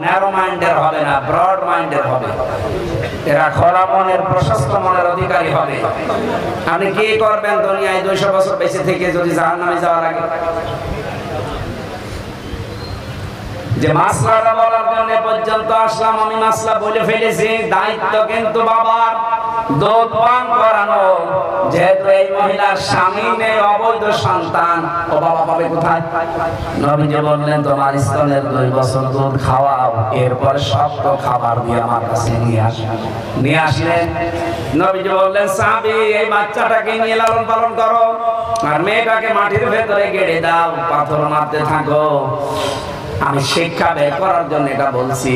Narrow মাইন্ডের হবে না, ব্রড মাইন্ডের হবে। এরা খোলা মনের, প্রশস্ত মনের অধিকারী হবে। আপনি কি করবেন দুনিয়ায় 200 বছর বেঁচে থেকে যদি জাহান্নামে যাওয়া লাগে? যে মাসলাটা বলার জন্য পর্যন্ত আসলাম, আমি মাসলা বলে ফেলেছি। দায়িত্ব কিন্তু বাবার দুধ পান করানো। যেহেতু এই মহিলার স্বামী নেই, অবৈধ সন্তান, ও বাবা পাবে কোথায়? নবীজি বললেন তোমার স্তনের 2 বছর দুধ খাওয়াও, এরপর শক্ত খাবার দিয়ে আমার কাছে নিয়ে আসেন। নিয়ে আসলেন। নবীজি বললেন সাহাবী এই বাচ্চাটাকে নিয়ে লালন পালন করো, আর মেয়েটাকে মাটির ভেতরে গেড়ে দাও, পাথর মারতে থাকো। আমি শিক্ষা বের করার জন্য এটা বলছি।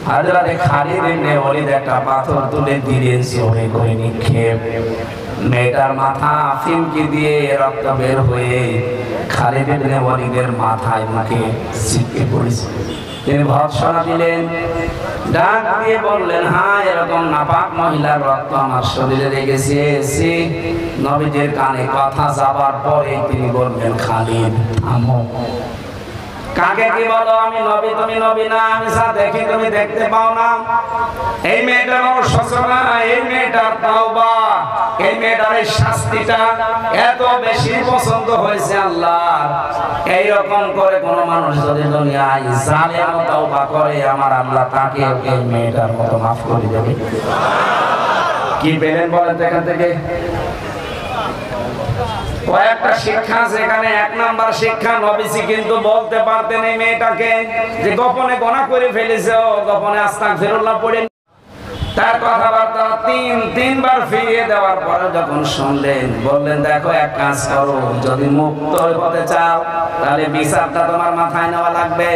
হযরত খালিদ ইবনে ওলীদ একটা পাথর তুলে দিলেন, জোরে করে নিক্ষেপ। মেয়েটার মাথা ফিনকি দিয়ে রক্ত বের হয়ে খালিদ ইবনে ওলীদের মাথায় মুখে ছিটকে পড়েছে। তিনি ভর্ৎসনা দিলেন, ডাক দিয়ে বললেন হ্যাঁ, এরকম নাপাক মহিলার রক্ত আমার শরীরে লেগেছে। নবীজির কানে কথা যাবার পরে তিনি বললেন খালিদ থামো। কাকে কি বলো? আমি নবী, তুমি নবী না। আমি যা দেখি তুমি দেখতে পাও না। এই মেয়েটার অনুশোচনা, এই মেয়েটার তাওবা, এই মেয়েটার এই শাস্তিটা এত বেশি পছন্দ হয়েছে আল্লাহর। এইরকম করে কোন মানুষ যদি দুনিয়ায় জালেম তাওবা করে, আমার আল্লাহ তাকে এই মেয়েটার মতো মাফ করে দেবে। কি পেলেন বলেন এখান থেকে? কয়েকটা শিক্ষা, সেখানে 1 নাম্বার শিক্ষা, নবীজি কিন্তু বলতে পারতেন এই মেয়েটাকে যে গোপনে গুনাহ করে ফেলেছো, গোপনে আস্তাগফিরুল্লাহ পড়ে। তার কথাবার্তা 3বার ফিরিয়ে দেওয়ার পরে যখন শুনলেন, বললেন দেখো এক কাজ করো, যদি মুক্ত হতে চাও তাহলে বিচারটা তোমার মাথায় নেওয়া লাগবে।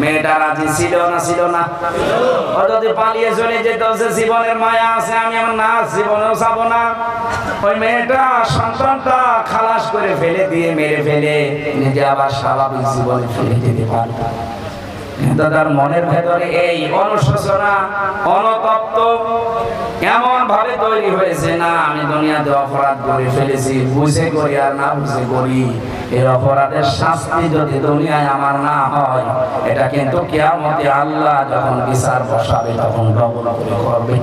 মেয়েটা রাজি ছিল না? ছিল না? ও যদি পালিয়ে চলে যেত, যে জীবনের মায়া আছে, আমি আমার না জীবনেও যাবো না। ওই মেয়েটা সন্তানটা খালাস করে ফেলে দিয়ে, মেরে ফেলে নিজে আবার স্বাভাবিক জীবনে ফিরে যেতে পারত। কিন্তু তার মনের ভেতরে এই অনুশোচনা, অনুতপ্ত এমন ভাবে তৈরি হয়েছে, না আমি দুনিয়াতে অপরাধ করে ফেলেছি, বুঝে করি আর না বুঝে করি, এই অপরাধের শাস্তি যদি দুনিয়ায় আমার না হয়, এটা কিন্তু কিয়ামতে আল্লাহ যখন বিচার বসাবে তখন ডবল করে করবে।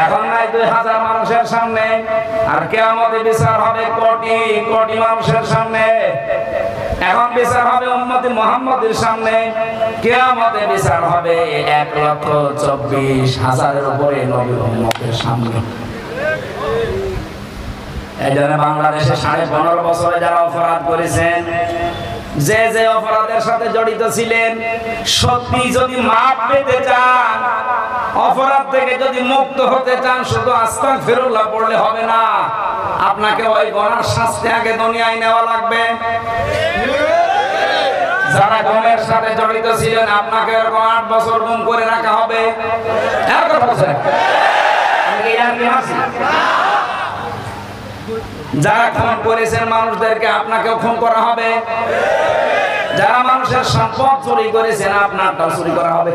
এখন নাই 2000 মানুষের সামনে, আর কিয়ামতে বিচার হবে কোটি কোটি মানুষের সামনে। এখন বিচার হবে উম্মতে মুহাম্মদের সামনে, কিয়ামতে বিচার হবে 1,24,000-এর উপরে নবীর উম্মতের সামনে। এইজন্য বাংলাদেশে 15.5 বছরে যারা অপরাধ করেছেন, যে যে অপরাধের সাথে জড়িত ছিলেন, সত্যি যদি মাপ পেতে চান, অপরাধ থেকে যদি মুক্ত হতে চান, শুধু আস্তাগফিরুল্লাহ পড়লে হবে না, আপনাকে ওই গুনার শাস্তি আগে দুনিয়ায় নেওয়া লাগবে। যারা গুণের সাথে জড়িত ছিলেন, আপনাকে এরকম 8 বছর গুম করে রাখা হবে। যারা খুন করেছেন মানুষদেরকে, আপনাকেও খুন করা হবে। যারা মানুষের সম্পদ চুরি করেছেন, আপনারটাও চুরি করা হবে।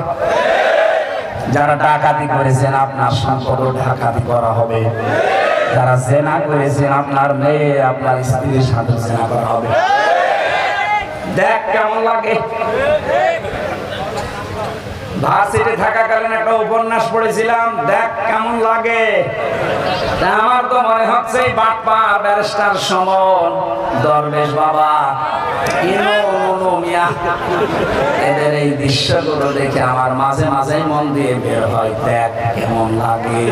যারা ডাকাতি করেছেন, আপনার সম্পদও ডাকাতি করা হবে। যারা জেনা করেছেন, আপনার মেয়ে, আপনার স্ত্রীর সাথে জেনা করা হবে। দেখ কেমন লাগে। ভার্সিটি থাকাকালীন একটা উপন্যাস পড়েছিলাম, দেখ কেমন লাগে। আমার তো মনে হচ্ছে বাটপার ব্যারিস্টার সমন, দরবেশ বাবা, এদের এই দৃশ্যগুলো দেখে আমার মাঝে মাঝে মন দিয়ে বের হয়, দেখ কেমন লাগে,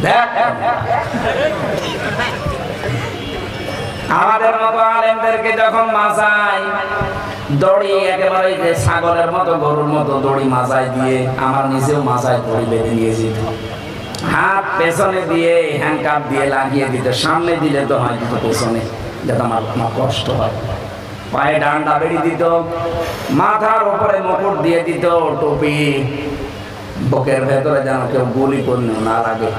দেখ। আমাদের মতো আলেমদেরকে যখন মাজায় দড়ি, একেবারে যে ছাগলের মতো, গরুর মতো দড়ি মাজায় দিয়ে, আমার নিজেও মাজায় দড়ি বেঁধে নিয়েছি, হাত পেছনে দিয়ে হ্যান্ডকাপ দিয়ে লাগিয়ে দিত, সামনে দিলে তো হয় কিন্তু পেছনে, যাতে আমার কষ্ট হয়। পায়ে ডান্ডা বেরিয়ে দিত, মাথার উপরে মুকুট দিয়ে দিত, টুপি, বুকের ভেতরে যেন কেউ গুলি করলে না লাগে।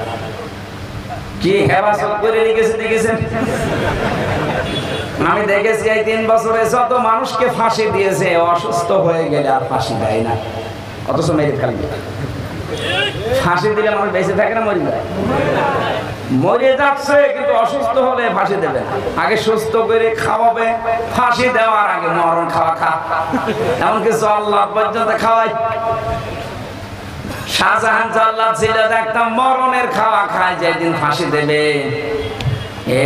কি হেফাজত করে রেখেছে দেখেছেন? আমি দেখেছি এই 3 বছরে যত মানুষকে ফাঁসি দিয়েছে, অসুস্থ হয়ে গেলে আর ফাঁসি দেয় না, অথচ মেরে ফেলবে। ফাঁসি দিলে মানুষ বেঁচে থাকে না মরে যায়? মরে যাচ্ছে কিন্তু অসুস্থ হলে ফাঁসি দেবে না, আগে সুস্থ করে খাওয়াবে, ফাঁসি দেওয়ার আগে মরণ খাওয়া খা, এমন কিছু আল্লাহ পর্যন্ত খাওয়াই। শাহজাহান জাল্লাদ ছিল একটা মরণের খাওয়া খায়, যেদিন ফাঁসি দেবে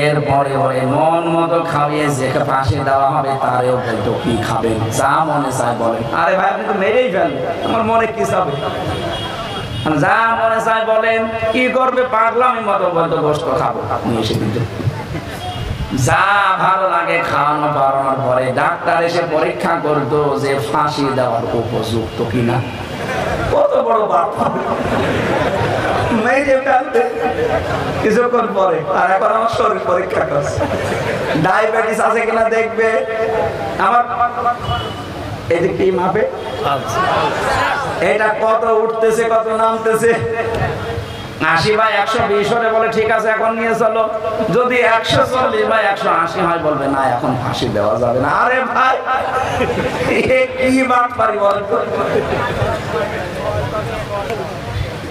এরপরে ওরে মন মতো খাওয়িয়ে যে ফাঁসি দেওয়া হবে তারেও বলতো কি খাবেন, যা মনে চায় বলেন। আরে ভাই আপনি তো মেরেই ফেলবেন, আমার মনে কি চাবে, যা মনে চায় বলেন। কি করবে, পাগলামি মতো বলতো গোশত খাবো, নিয়ে এসে দিত। যা ভালো লাগে খাওয়ানো পাওয়ানোর পরে ডাক্তার এসে পরীক্ষা করতো যে ফাঁসি দেওয়ার উপযুক্ত কিনা। কত বড় বাপ, মেরে ফেলতে কিছুক্ষণ পরে। আর এখন আমার শরীর পরীক্ষা করছে, ডায়াবেটিস আছে কিনা দেখবে। আমার এই যে কি মাপে, এটা কত উঠতেছে কত নামতেছে, 80/120 হলে বলে ঠিক আছে এখন নিয়ে চলো। যদি 140/180 হয় বলবে না এখন ফাঁসি দেওয়া যাবে না। আরে ভাই কি বাট পারি বলতো।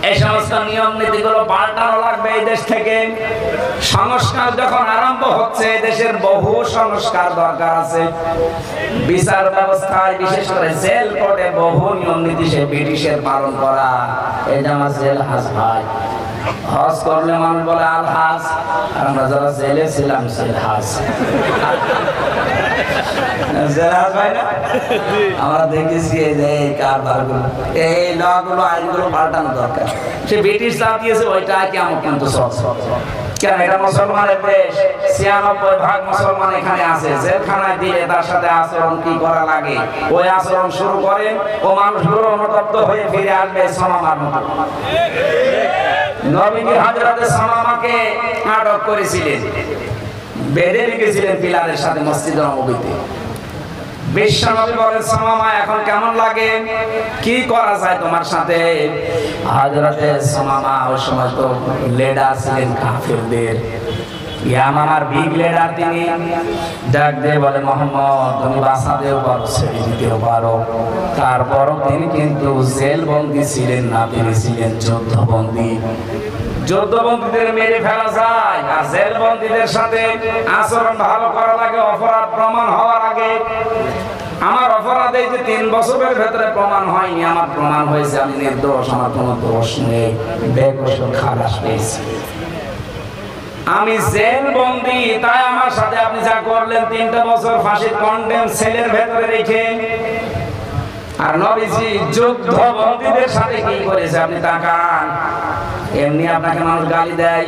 এই সমস্ত নিয়ম নীতিগুলো পাল্টানো লাগবে এই দেশ থেকে। সংস্কার যখন আরম্ভ হচ্ছে, দেশের বহু সংস্কার দরকার আছে। বিচার ব্যবস্থায় বিশেষ করে জেল কোর্টে বহু নিয়ম নীতি সে ব্রিটিশের পালন করা। এই যে আমার জেল হাজ ভাই, হজ করলে মানুষ বলে আল হাজ, আর আমরা যারা জেলে ছিলাম জেল হাজ। আমরা দেখেছি এই কারবারগুলো, এই লগুলো আইনগুলো পাল্টানো দরকার। সে ব্রিটিশ যা দিয়েছে ওইটা কেমন কিন্তু কেন, এটা মুসলমানের দেশ, 96% মুসলমান এখানে আছে। জেলখানায় দিলে তার সাথে আচরণ কি করা লাগে ওই আচরণ শুরু করেন, ও মানুষগুলো অনুতপ্ত হয়ে ফিরে আসবে সামামার মতো। নবীজি হযরতে সামামাকে আটক করেছিলেন, বেঁধে রেখেছিলেন পিলারের সাথে মসজিদ নববীতে। বিশ্বনবী বলেন সামামা এখন কেমন লাগে, কি করা যায় তোমার সাথে। হযরতে সামামা ওই সময় তো লিডার ছিলেন কাফেরদের, ইয়ামামার বিগ লিডার। তিনি ডাক দিয়ে বলে মোহাম্মদ তুমি বাঁচাতেও পারো ছেড়ে দিতেও পারো। তারপরও তিনি কিন্তু জেল বন্দী ছিলেন না, তিনি ছিলেন যুদ্ধবন্দী। যুদ্ধবন্দীদের মেরে ফেলা যায়, আর জেল বন্দীদের সাথে আচরণ ভালো করা লাগে অপরাধ প্রমাণ হওয়ার আগে। আমার অপরাধ এই যে 3 বছরের ভেতরে প্রমাণ হয়নি, আমার প্রমাণ হয়েছে আমি নির্দোষ, আমার কোনো দোষ নেই, বেকসুর খালাস পেয়েছি, আমি জেল বন্দী। তাই আমার সাথে আপনি যা করলেন 3টা বছর ফাঁসির কন্ডেম সেলের ভেতরে রেখে। আর নবীজি যুদ্ধবন্দীদের সাথে কি করেছে আপনি তাকান। এমনি আপনাকে মানুষ গালি দেয়,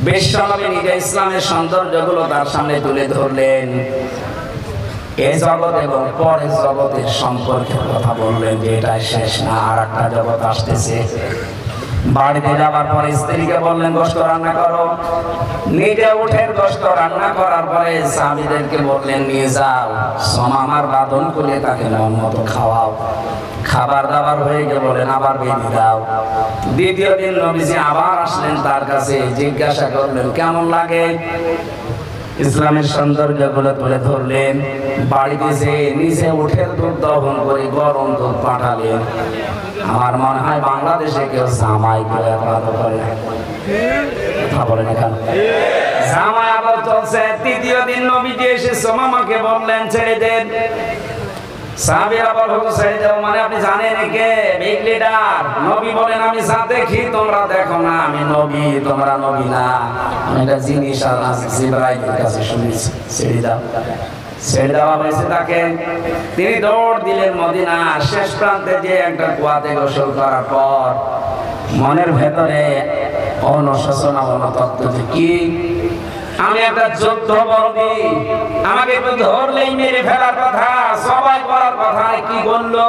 বিশ্বনবী নিজে ইসলামের সৌন্দর্যগুলো তার সামনে তুলে ধরলেন। এই জগৎ এবং পরের জগতের সম্পর্কে কথা বললেন যে এটা শেষ না, আর একটা জগৎ আসতেছে। বাড়িতে যাবার পরে স্ত্রীকে বললেন গোশত রান্না করো, নিজে উঠে গোশত রান্না করার পরে স্বামীদেরকে বললেন নিয়ে যাও সামামার বাঁধন করে তাকে মন মতো খাওয়াও। খাবার দাবার হয়ে গেলে বলেন আবার বেঁধে দাও। দ্বিতীয় দিন নবীজি আবার আসলেন তার কাছে, জিজ্ঞাসা করলেন কেমন লাগে। ইসলামের সৌন্দর্যগুলো তুলে ধরলেন। বাড়িতে যে নিজে উঠে দুধ দহন করে গরম দুধ পাঠালেন। আমার মনে হয় বাংলাদেশে কেউ জামাই করে আদর করে না, কথা বলেন এখানে জামাই আদর চলছে। তৃতীয় দিন নবীজি এসে সুমামাকে বললেন ছেড়ে দেন। সাহাবীরা বলল ছেড়ে দাও মানে আপনি জানেন কে বিগ লিডার। নবী বলেন আমি যা দেখি তোমরা দেখো না, আমি নবী তোমরা নবী না। আমি একটা জিনিস জিবরাইলের কাছে শুনেছি, ছেড়ে দাও। ছেড়ে দেওয়া হয়েছে তাকে। তিনি দৌড় দিলেন মদিনা শেষ প্রান্তে, যে একটা কুয়াতে গোসল করার পর মনের ভেতরে অনুশোচনা অনুতপ্ত যে কি আমি একটা যুদ্ধবন্দী, আমাকে একটু ধরলেই মেরে ফেলার কথা, সবাই করার কথা, কি বললো।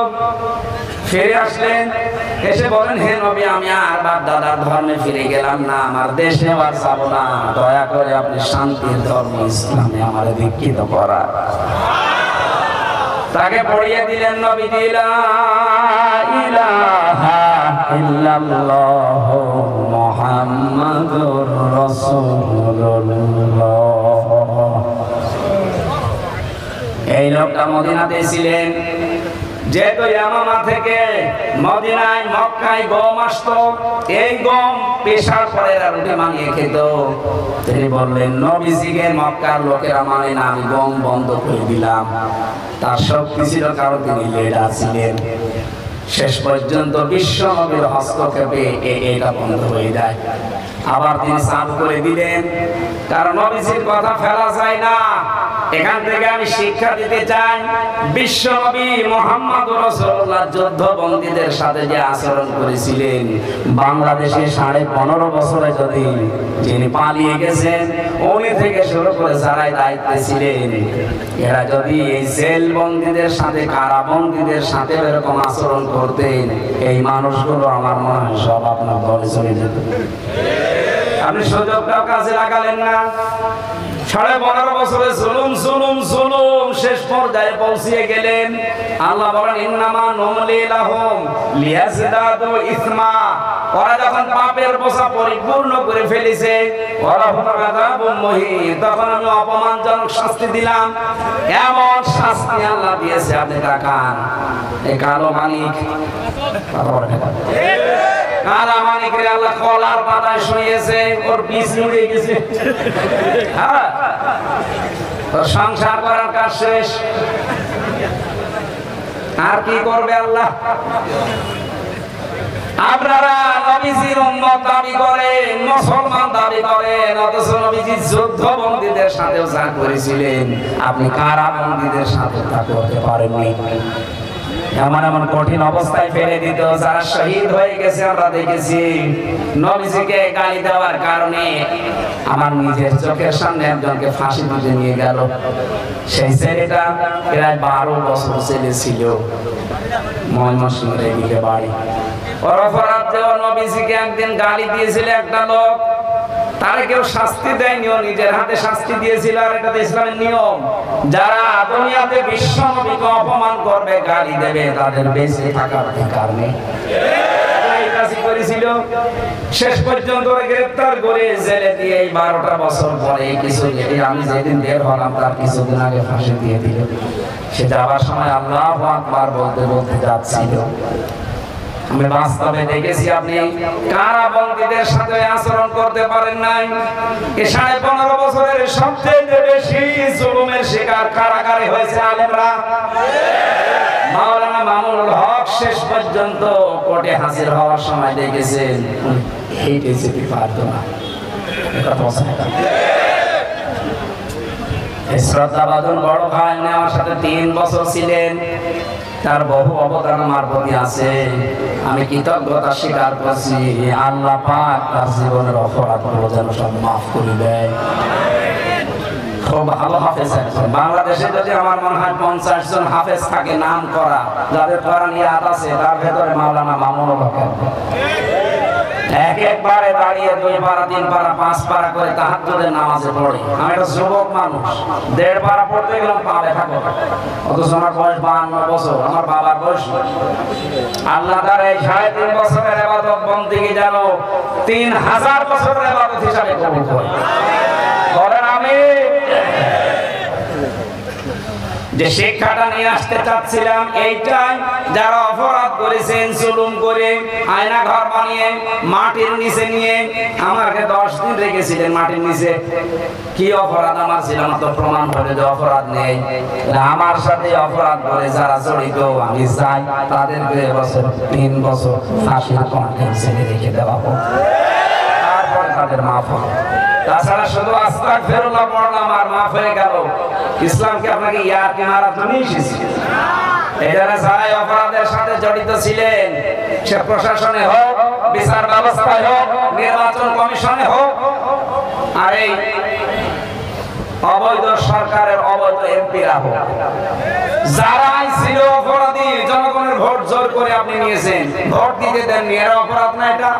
ফিরে আসলেন, এসে বলেন হে নবী আমি আর বাপ দাদার ধর্মে ফিরে গেলাম না, আমার দেশে আর যাব না, দয়া করে আপনি শান্তির ধর্ম ইসলামে আমার দীক্ষিত করা। তাকে পড়িয়ে দিলেন নবীজি লা ইলাহা ইল্লাল্লাহ মুহাম্মাদুর রাসূলুল্লাহ। এই লোকটা মদিনাতে ছিলেন, যেহেতু ইয়ামামা থেকে মদিনায় মক্কায় গম আসতো, এই গম পেশার পরে রুটি বানিয়ে খেত। তিনি বললেন নবীজিকে মক্কার লোকেরা মানে না, আমি গম বন্ধ করে দিলাম। তার শক্তি ছিল কারণ তিনি লিডার ছিলেন। শেষ পর্যন্ত বিশ্ব নবীর হস্তক্ষেপে এটা বন্ধ হয়ে যায়। আবার তিনি চালু করে দিলেন, কারণ নবীজির কথা ফেলা যায় না। এখান থেকে আমি শিক্ষা দিতে চাই, বিশ্ব নবী মুহাম্মদুর রাসূলুল্লাহ যুদ্ধবন্দীদের সাথে যে আচরণ করেছিলেন, বাংলাদেশে 15.5 বছরে যদি যিনি পালিয়ে গেছেন উনি থেকে শুরু করে যারাই দায়িত্বে ছিলেন, এরা যদি এই জেল বন্দীদের সাথে কারাবন্দীদের সাথে এরকম আচরণ করতেন, এই মানুষগুলো আমার মনে হয় সব আপনার দলে চলে যেত। আপনি সুযোগটাও কাজে লাগালেন না। 15.5 বছরে জুলুম জুলুম জুলুম শেষ পর্যায়ে পৌঁছিয়ে গেলেন। আল্লাহ বলেন ইন্নামা নুমলি লাহুম লিয়াজদাদু ইসমা। ওরা যখন পাপের বোঝা পরিপূর্ণ করে ফেলেছে, ওয়ালাহুম আযাবুম মুহিন, তখন আমি অপমানজনক শাস্তি দিলাম। এমন শাস্তি আল্লাহ দিয়েছে, আপনি তাকান। এই কালো মানিক কালা মানিকের আল্লাহ কলার পাতায় শুয়েছে, ওর বীজ উড়ে গেছে। হ্যাঁ, তোর সংসার করার কাজ শেষ। আর কি করবে আল্লাহ? আপনারা নবীজির উম্মত দাবি করেন, মুসলমান দাবি করেন, অথচ নবীজি যুদ্ধবন্দীদের সাথেও যা করেছিলেন আপনি কারাবন্দীদের সাথে তা করতে পারেননি। এমন এমন কঠিন অবস্থায় ফেলে দিত, যারা শহীদ হয়ে গেছে আমরা দেখেছি। নবীজিকে গালি দেওয়ার কারণে আমার নিজের চোখের সামনে একজনকে ফাঁসি দিতে নিয়ে গেল। সেই ছেলেটা প্রায় 12 বছর ছেলে ছিল, ময়মনসিংহের দিকে বাড়ি। ওর অপরাধ যে নবীজিকে একদিন গালি দিয়েছিল একটা লোক, তার কেউ শাস্তি দেয়নি, ও নিজের হাতে শাস্তি দিয়েছিল। আর এটা তো ইসলামের নিয়ম, যারা দুনিয়াতে বিশ্ব নবীকে অপমান করবে, গালি দেবে, তাদের বেঁচে থাকার অধিকার নেই। শেষ পর্যন্ত গ্রেফতার করে জেলে দিয়ে 12টা বছর পরে কিছু আমি যেদিন বের হলাম তার কিছুদিন আগে ফাঁসি দিয়ে দিল। সে যাওয়ার সময় আল্লাহু আকবার বলতে বলতে যাচ্ছিল। আমি বাস্তবে দেখেছি আপনি কারাবন্দীদের সাথে আচরণ করতে পারেন নাই। এই 15.5 বছরের সবচেয়ে বেশি জুলুমের শিকার কারাগারে হয়েছে আলেমরা। মাওলানা মামুনুল হক শেষ পর্যন্ত কোর্টে হাজির হওয়ার সময় দেখেছেন হেঁটে যেতে পারত না। শ্রদ্ধাভাজন বড় ভাই আমার সাথে 3 বছর ছিলেন, তার বহু অবদান আমার প্রতি আছে। আমি কৃতজ্ঞতা স্বীকার করছি। আল্লাহ পাক তার জীবনের অপরাধগুলো যেন সব মাফ করে দেয়। খুব ভালো হাফেজ একজন। বাংলাদেশে যদি আমার মনে হয় 50 জন হাফেজ থাকে নাম করা, যাদের কোরআন ইয়াদ আছে, তার ভেতরে মাওলানা মামুনুল হক একবারে দাঁড়িয়ে 2 পারা 3 পারা 5 পারা করে তাহাজ্জুদের নামাজে পড়ে। আমি একটা যুবক মানুষ, 1.5 পারা পড়তে গেলাম পা ব্যথা করে, অথচ আমার বয়স 52 বছর, আমার বাবার বয়স। আল্লাহ তার এই 3.5 বছরের ইবাদত বন্দেগী যেন 3000 বছরের ইবাদত হিসাবে কবুল করে। বলেন আমিন। যে শিক্ষাটা নিয়ে আসতে চাচ্ছিলাম এইটাই, যারা অপরাধ করেছেন জুলুম করে, আয়না ঘর বানিয়ে মাটির নিচে নিয়ে আমাকে 10 দিন রেখেছিলেন মাটির নিচে। কি অপরাধ আমার ছিল? আমার তো প্রমাণ করে যে অপরাধ নেই। আমার সাথে অপরাধ করে যারা জড়িত আমি চাই তাদেরকে 3 বছর ফাঁসির কণ্ঠে ছেড়ে রেখে দেওয়া হোক, তারপর তাদের মাফ হবে। তাছাড়া শুধু আস্তাগফিরুল্লাহ পড়লাম আর মাফ হয়ে গেল। ইসলামকে আপনাকে ইয়ারকি মারার জন্য এসেছি। এখানে যারা অপরাধের সাথে জড়িত ছিলেন, সে প্রশাসনে হোক, বিচার ব্যবস্থায় হোক, নির্বাচন কমিশনে হোক, আর এই অবৈধ সরকারের অবৈধ এমপিরা হোক, যারাই ছিল অপরাধী, জনগণের ভোট জোর করে আপনি নিয়েছেন, ভোট দিতে দেননি, এরা অপরাধ না? এটা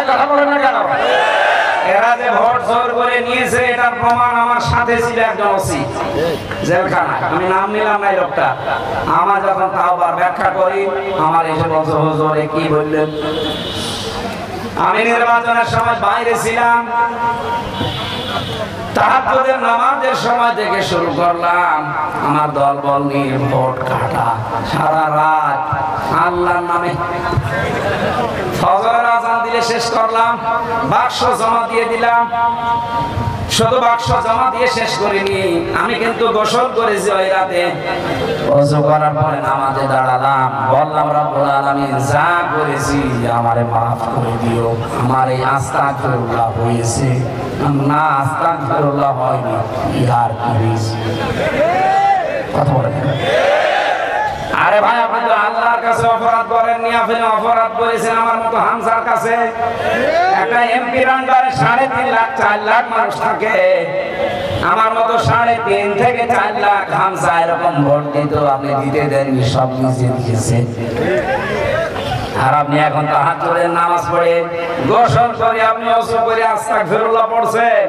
কথা বলেন না কেন? এরা যে ভোট জোর করে নিয়েছে এটার প্রমাণ আমার সাথে ছিল একজন ওসি জেলখানা, আমি নাম নিলাম না লোকটা। আমার যখন তাওবার ব্যাখ্যা করি, আমার এসে বলছে হুজুর কি বললেন? আমি নির্বাচনের সময় বাইরে ছিলাম, তাহাজ্জুদের নামাজের সময় থেকে শুরু করলাম আমার দলবল নিয়ে ভোট কাটা সারা রাত আল্লাহর নামে। ফজরের আযান দিলে শেষ করলাম, বাক্স জমা দিয়ে দিলাম। শুধু বাক্স জমা দিয়ে শেষ করিনি, আমি কিন্তু গোসল করেছি ওই রাতে। ওযু করার পরে নামাজে দাঁড়ালাম, বললাম রব্বুল আলামিন যা করেছি আমারে মাফ করে দিও। আমার এই আস্তাগফিরুল্লাহ হয়েছে না, আস্তাগফিরুল্লাহ হয়নি, ইহার কি হয়েছে? কথা বলেন। আরে ভাই, আপনি তো আল্লাহর কাছে অপরাধ করেননি, আপনি অপরাধ করেছেন আমার মতো হামজার কাছে। একটা এমপি রান্ডারে 3.5 লাখ 4 লাখ মানুষ থাকে, আমার মতো 3.5 থেকে 4 লাখ হামজা এরকম ভোট দিত, আপনি দিতে দেননি, সব নিজে দিয়েছে। আর আপনি এখন তাহাজ্জুদের নামাজ পড়ে গোসল করে আপনি ওযু করে আস্তাগফিরুল্লাহ পড়ছেন।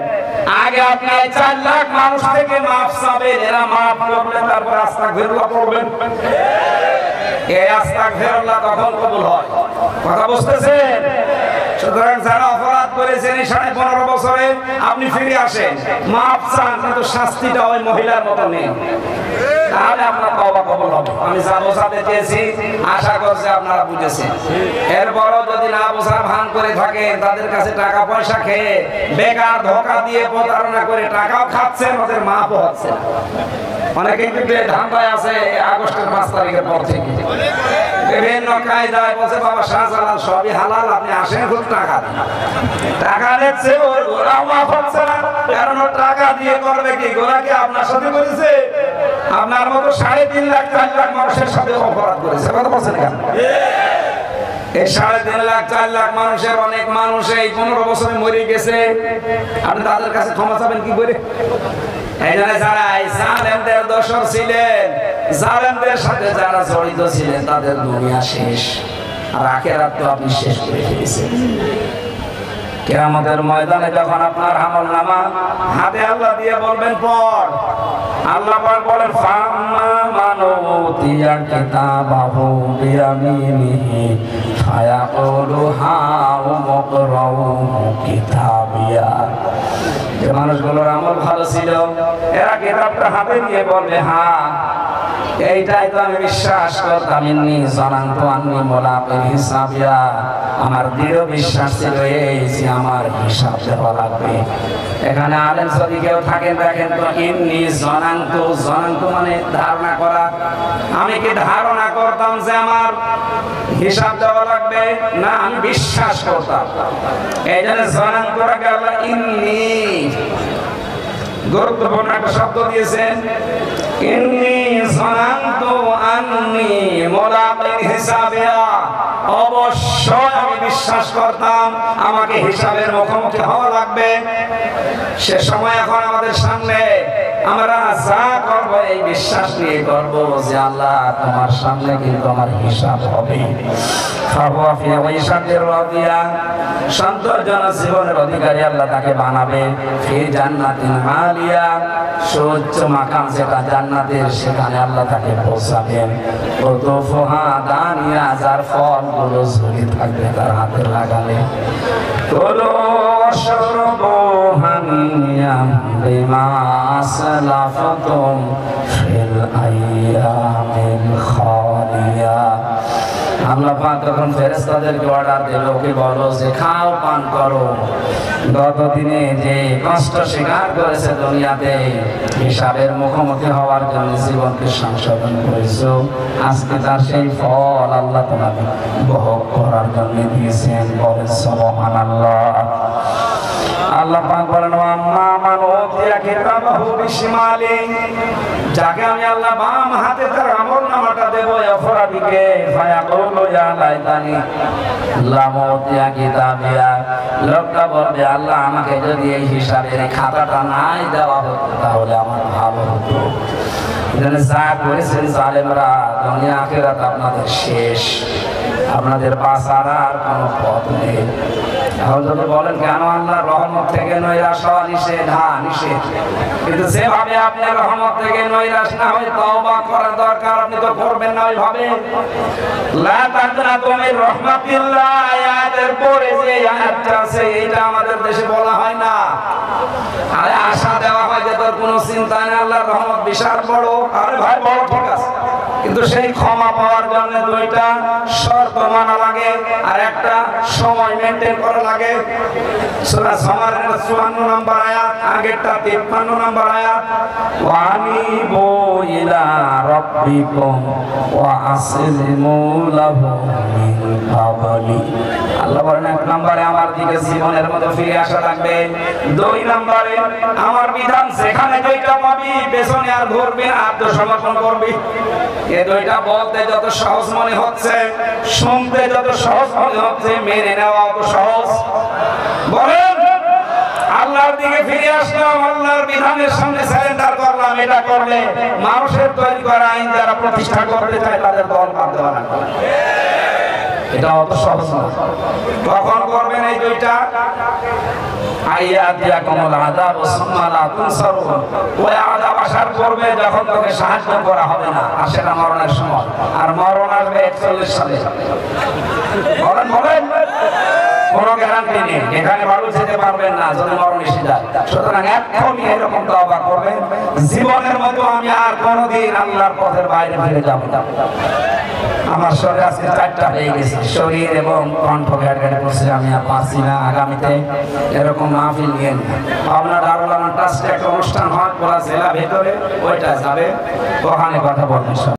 আগে আপনি 4 লাখ মানুষ থেকে মাফ চাবেন, এরা মাফ করলে তারপর আস্তাগফিরুল্লাহ পড়বেন। এই আস্তাগফিরুল্লাহ তখন কবুল হয়। কথা বুঝতেছেন? সুতরাং যারা অপরাধ করেছেন এই 15.5 বছরে আপনি ফিরে আসেন, মাফ চান, কিন্তু শাস্তিটা ওই মহিলার মতো নেই, তাহলে আপনার তওবা কবুল হবে। আমি যা বোঝাতে চেয়েছি আশা করছি আপনারা বুঝেছেন। এরপরও যদি না বোঝার ভান করে থাকেন, তাদের কাছে টাকা পয়সা খেয়ে বেকার ধোঁকা দিয়ে প্রতারণা করে টাকাও খাচ্ছেন, ওদের মাফও হচ্ছে না। অনেকে কিন্তু ধান্দায় আছে আগস্টের 5 তারিখের পর থেকে বিভিন্ন কায়দায় বলছে বাবা শাহজালাল সবই হালাল, আপনি আসেন খুব টাকা দেন। টাকা দিচ্ছে ওর গোড়াও মাফ হচ্ছে না, কারণ ও টাকা দিয়ে করবে কি? গোড়া কি আপনার সাথে করেছে? আপনার মতো 3.5 লাখ 4 লাখ মানুষের সাথে অপরাধ করেছে। কথা বলছেন কেন? এই 3.5 লাখ 4 লাখ মানুষের অনেক মানুষ এই 15 বছরে মরে গেছে, আপনি তাদের কাছে ক্ষমা চাবেন কি করে? এই জন্য যারা জালেমদের দোসর ছিলেন, জালেমদের সাথে যারা জড়িত ছিলেন, তাদের দুনিয়া শেষ, আর আখিরাত তো আপনি শেষ করে ফেলেছেন। কিয়ামতের ময়দানে যখন আপনার আমলনামা হাতে আল্লাহ দিয়ে বলবেন পড়, আল্লাহ পাক বলেন ফাম্মা মান উতিয়া কিতাবাহু বিয়ামিনিহি ফায়াকুলু হাউ মুকরাউ কিতাবিয়া। যে মানুষগুলোর আমল ভালো ছিল, এরা কিতাবটা হাতে নিয়ে বলবে হ্যাঁ এইটাই তো আমি বিশ্বাস করতাম, ইন্নী জানানতু আন্নী মুলাকিন হিসাবিয়া, আমার দৃঢ় বিশ্বাস ছিল এই যে আমার হিসাব দেওয়া লাগবে। এখানে আলেম যদি কেউ থাকেন দেখেন তো, ইন্নী জানানতু, জানানতু মানে ধারণা করা। আমি কি ধারণা করতাম যে আমার হিসাব দেওয়া লাগবে? না, আমি বিশ্বাস করতাম। এই জন্য জানানতু আগে আল্লাহ ইন্নী গুরুত্বপূর্ণ একটা শব্দ দিয়েছেন, ইন্নী জানানতু আন্নী মুলাকিন হিসাবিয়া, অবশ্যই আমি বিশ্বাস করতাম আমাকে হিসাবের মুখোমুখি হওয়া লাগবে। সে সময় এখন আমাদের সামনে, আমরা যা করবো এই বিশ্বাস নিয়ে করবো যে আল্লাহ তোমার সামনে কিন্তু আমার হিসাব হবে। সন্তোষজনক জীবনের অধিকারী আল্লাহ তাকে বানাবে। ফি জান্নাতিন আলিয়া, সুউচ্চ মাকাম যেটা জান্নাতের, সেখানে আল্লাহ তাকে পৌঁছাবেন। কুতুফুহা দানিয়া, যার ফলগুলো ঝুলি থাকবে তার হাতে লাগালে। কুলু ওয়াশরাবু হানিয়াম বিমা আসলাফতুম ফিল আইয়ামিল খালিয়া। আল্লাহ পাক তখন ফেরেশতাদেরকে অর্ডার দিল, ওকে বলো যে খাও পান করো, গত দিনে যে কষ্ট স্বীকার করেছে দুনিয়াতে, হিসাবের মুখোমুখি হওয়ার জন্য জীবনকে সংশোধন করেছো, আজকে তার সেই ফল আল্লাহ তোমাকে ভোগ করার জন্য দিয়েছেন। বলেন সুবহানাল্লাহ। আল্লাহ পাক বলেন আম্মা মান উতিয়া কিতাবাহু বিশিমালি, যাকে আমি আল্লাহ বাম হাতে তার আমলনামাটা দেব, অপরাধীকে ফায়াকুলু ইয়া লাইতানি লাম উতিয়া কিতাবিয়া, লোকটা বলবে আল্লাহ আমাকে যদি এই হিসাবের খাতাটা নাই দেওয়া হতো তাহলে আমার ভালো হতো। যা করেছেন জালেমরা, দুনিয়া আখিরাত আপনাদের শেষ। আপনাদের বাঁচার আর কোনো পথ নেই। এখন যদি বলেন কেন আল্লাহর রহমত থেকে নৈরাশ হওয়া নিষেধ, হ্যাঁ নিষেধ, কিন্তু যেভাবে আপনি রহমত থেকে নৈরাশ না হয়ে তওবা করা দরকার আপনি তো করবেন না ওইভাবে। লা তাকনাতু মির রাহমাতিল্লাহ আয়াতের পরে যে আয়াতটা আছে এটা আমাদের দেশে বলা হয় না। আরে আশা দেওয়া হয় যে তোর কোনো চিন্তা নেই, আল্লাহর রহমত বিশাল বড়। আরে ভাই বড় ঠিক আছে, কিন্তু সেই ক্ষমা পাওয়ার জন্য দুইটা শর্ত মানা লাগে আর একটা সময় মেনটেন করা লাগে। সূরা জুমারের 54 নম্বর আয়াত, আগেরটা 53 নম্বর আয়াত, ওয়ানিবু ইলা রাব্বিকুম ওয়া আসলিমু লাহু মিন ক্বাবলি। আল্লাহ বলেন এক নম্বরে আমার দিকে জীবনের মধ্যে ফিরে আসা লাগবে, দুই নম্বরে আমার বিধান যেখানে যেটা পাবি পেছনে আর ঘুরবি না, আত্মসমর্পণ করবি। এই দুইটা বলতে যত সহজ মনে হচ্ছে, শুনতে যত সহজ মনে হচ্ছে, মেনে নেওয়া অত সহজ। বলেন আল্লাহর দিকে ফিরে আসলাম, আল্লাহর বিধানের সামনে সারেন্ডার করলাম, এটা করলে মানুষের তৈরি করা আইন যারা প্রতিষ্ঠা করতে চায় তাদের দল বাঁধতে পারে না। এটা অত সহজ না। কখন করবেন এই দুইটা? আইয়াতিয়াকুমুল আযাব সুম্মা লা তুনসারুন। ওই আযাব আসার পূর্বে যখন তোকে সাহায্য করা হবে না, আর সেটা মরণের সময়, আর মরণ আসবে 41 সালে। বলেন বলেন, কোনো গ্যারান্টি নেই, এখানে ভালো যেতে পারবেন না যদি মরণ এসে যায়। সুতরাং এখনই এরকম তওবা করবেন, জীবনের মতো আমি আর কোনোদিন আল্লাহর পথের বাইরে ফিরে যাব না। আমার শরীর আজকে 4টা হয়ে গেছে, শরীর এবং কণ্ঠ ঘাটঘাটে করছে, আমি আর পারছি না। আগামীতে এরকম মাহফিল নিয়ে আপনার দারুল আমান ট্রাস্টে একটা অনুষ্ঠান হয় পুরা জেলা ভেতরে, ওইটা যাবে, ওখানে কথা বলবেন।